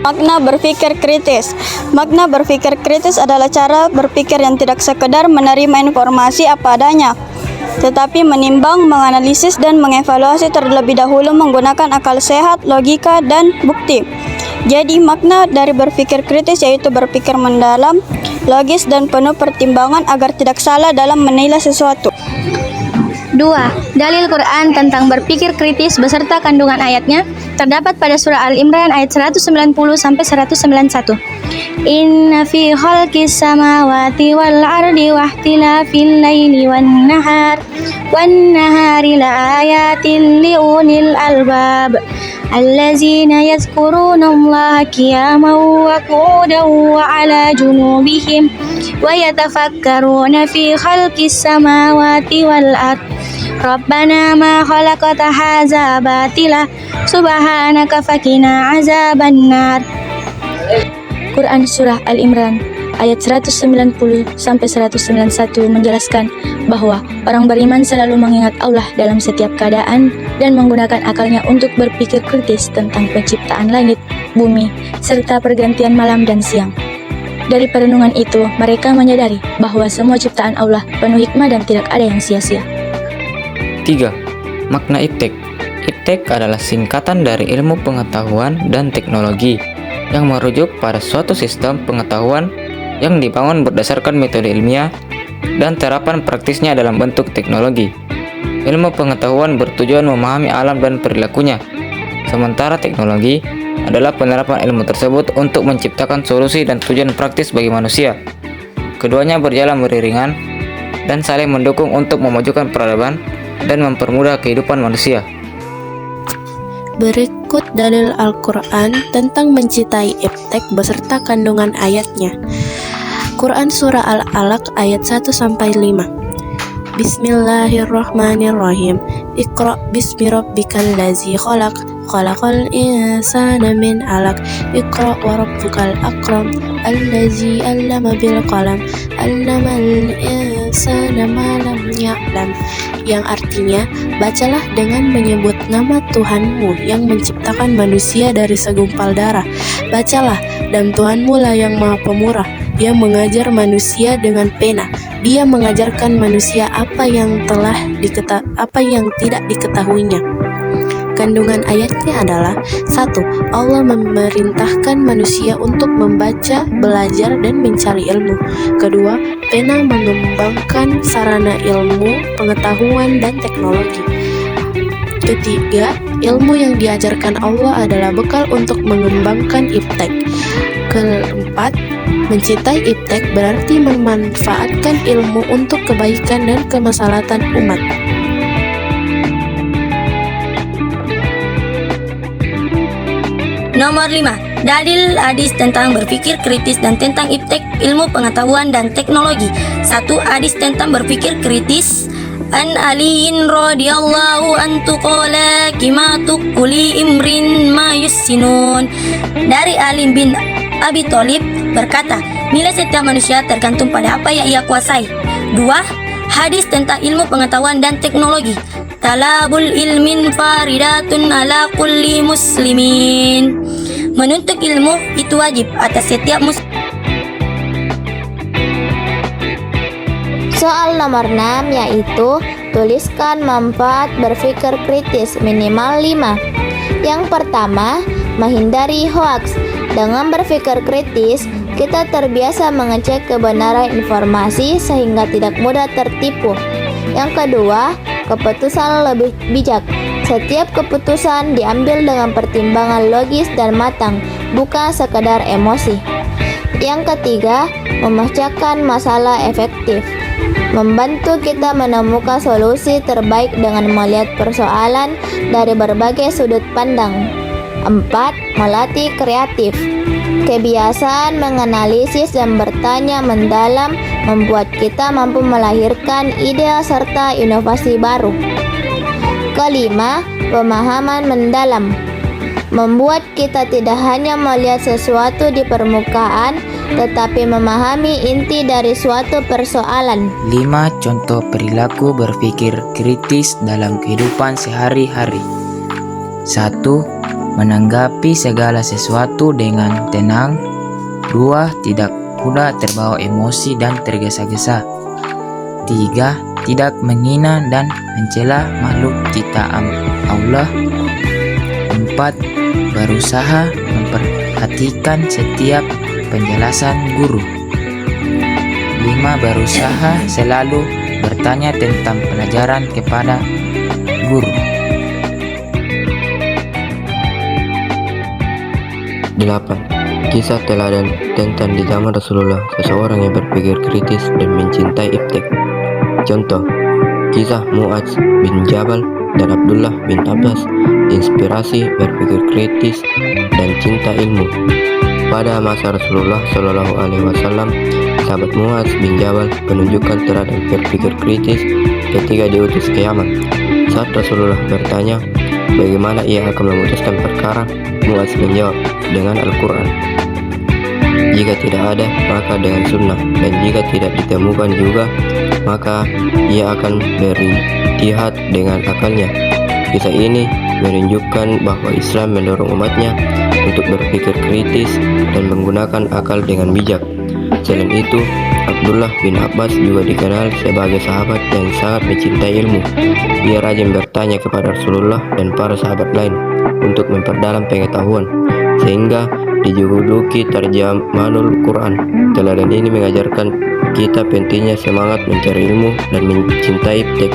Makna berpikir kritis. Makna berpikir kritis adalah cara berpikir yang tidak sekedar menerima informasi apa adanya, tetapi menimbang, menganalisis, dan mengevaluasi terlebih dahulu menggunakan akal sehat, logika, dan bukti. Jadi makna dari berpikir kritis yaitu berpikir mendalam, logis, dan penuh pertimbangan agar tidak salah dalam menilai sesuatu. 2. Dalil Quran tentang berpikir kritis beserta kandungan ayatnya terdapat pada surah Al-Imran ayat 190 sampai 191. Inna fi khalqis samawati wal ardi wa ikhtilafil laili wan nahari la ayatin liulil albab allazina yadhkuruna Allaha qiyaman wa qu'udan wa 'ala junubihim wa yatafakkaruna fi khalqis samawati wal ardi Rabbana ma khalaqta hadza batila subhanaka faqina azabannar. Quran Surah Al-Imran ayat 190 sampai 191 menjelaskan bahwa orang beriman selalu mengingat Allah dalam setiap keadaan dan menggunakan akalnya untuk berpikir kritis tentang penciptaan langit, bumi, serta pergantian malam dan siang. Dari perenungan itu, mereka menyadari bahwa semua ciptaan Allah penuh hikmah dan tidak ada yang sia-sia. 3. Makna iptek. Iptek adalah singkatan dari ilmu pengetahuan dan teknologi yang merujuk pada suatu sistem pengetahuan yang dibangun berdasarkan metode ilmiah dan terapan praktisnya dalam bentuk teknologi. Ilmu pengetahuan bertujuan memahami alam dan perilakunya, sementara teknologi adalah penerapan ilmu tersebut untuk menciptakan solusi dan tujuan praktis bagi manusia. Keduanya berjalan beriringan dan saling mendukung untuk memajukan peradaban dan mempermudah kehidupan manusia. Berikut dalil Al-Quran tentang mencintai iptek beserta kandungan ayatnya. Quran Surah Al-Alaq ayat 1-5. Bismillahirrahmanirrahim. Iqra bismi rabbikal ladzi khalaq, khalaqal insana min 'alaq. Iqra wa rabbukal akram, alladzi 'allama bil qalam, 'allamal insana ma lam ya'lam. Yang artinya, bacalah dengan menyebut nama Tuhanmu yang menciptakan manusia dari segumpal darah. Bacalah, dan Tuhanmu lah yang maha pemurah. Dia mengajar manusia dengan pena. Dia mengajarkan manusia apa yang tidak diketahuinya. Kandungan ayatnya adalah 1. Allah memerintahkan manusia untuk membaca, belajar, dan mencari ilmu. Kedua, pena mengembangkan sarana ilmu, pengetahuan, dan teknologi. Ketiga, ilmu yang diajarkan Allah adalah bekal untuk mengembangkan iptek. Keempat, mencintai iptek berarti memanfaatkan ilmu untuk kebaikan dan kemaslahatan umat. Nomor 5. Dalil hadis tentang berpikir kritis dan tentang iptek ilmu pengetahuan dan teknologi. 1. Hadis tentang berpikir kritis. An Aliin radhiyallahu anhu qala qimatu kulli imrin ma yusinun. Dari Ali bin Abi Thalib berkata, nilai setiap manusia tergantung pada apa yang ia kuasai. 2. Hadis tentang ilmu pengetahuan dan teknologi. Talabul ilmin faridatun ala kulli muslimin. Menuntut ilmu itu wajib atas setiap muslim. Soal nomor 6 yaitu tuliskan manfaat berpikir kritis minimal 5. Yang pertama, menghindari hoaks. Dengan berpikir kritis, kita terbiasa mengecek kebenaran informasi sehingga tidak mudah tertipu. Yang kedua, keputusan lebih bijak. Setiap keputusan diambil dengan pertimbangan logis dan matang, bukan sekedar emosi. Yang ketiga, memecahkan masalah efektif. Membantu kita menemukan solusi terbaik dengan melihat persoalan dari berbagai sudut pandang. 4. Melatih kreatif. Kebiasaan menganalisis dan bertanya mendalam membuat kita mampu melahirkan ide serta inovasi baru. Kelima, pemahaman mendalam. Membuat kita tidak hanya melihat sesuatu di permukaan, tetapi memahami inti dari suatu persoalan. 5 contoh perilaku berpikir kritis dalam kehidupan sehari-hari. 1. menanggapi segala sesuatu dengan tenang. 2. Tidak mudah terbawa emosi dan tergesa-gesa. 3. Tidak menghina dan mencela makhluk ciptaan Allah. 4. Berusaha memperhatikan setiap penjelasan guru. 5. Berusaha selalu bertanya tentang pelajaran kepada guru. 8. Kisah teladan tentang di zaman Rasulullah, seseorang yang berpikir kritis dan mencintai iptek. Contoh, kisah Mu'adz bin Jabal dan Abdullah bin Abbas, inspirasi berpikir kritis dan cinta ilmu. Pada masa Rasulullah Shallallahu Alaihi Wasallam, sahabat Mu'adz bin Jabal menunjukkan teladan berpikir kritis ketika diutus ke Yaman. Saat Rasulullah bertanya bagaimana ia akan memutuskan perkara, Mu'adz menjawab dengan Al-Quran. Jika tidak ada, maka dengan sunnah, dan jika tidak ditemukan juga, maka ia akan berijtihad dengan akalnya. Kisah ini menunjukkan bahwa Islam mendorong umatnya untuk berpikir kritis dan menggunakan akal dengan bijak. Selain itu, Abdullah bin Abbas juga dikenal sebagai sahabat yang sangat mencintai ilmu. Ia rajin bertanya kepada Rasulullah dan para sahabat lain untuk memperdalam pengetahuan, sehingga dijuluki Tarjamanul Quran. Teladan ini mengajarkan kita pentingnya semangat mencari ilmu dan mencintai iptek.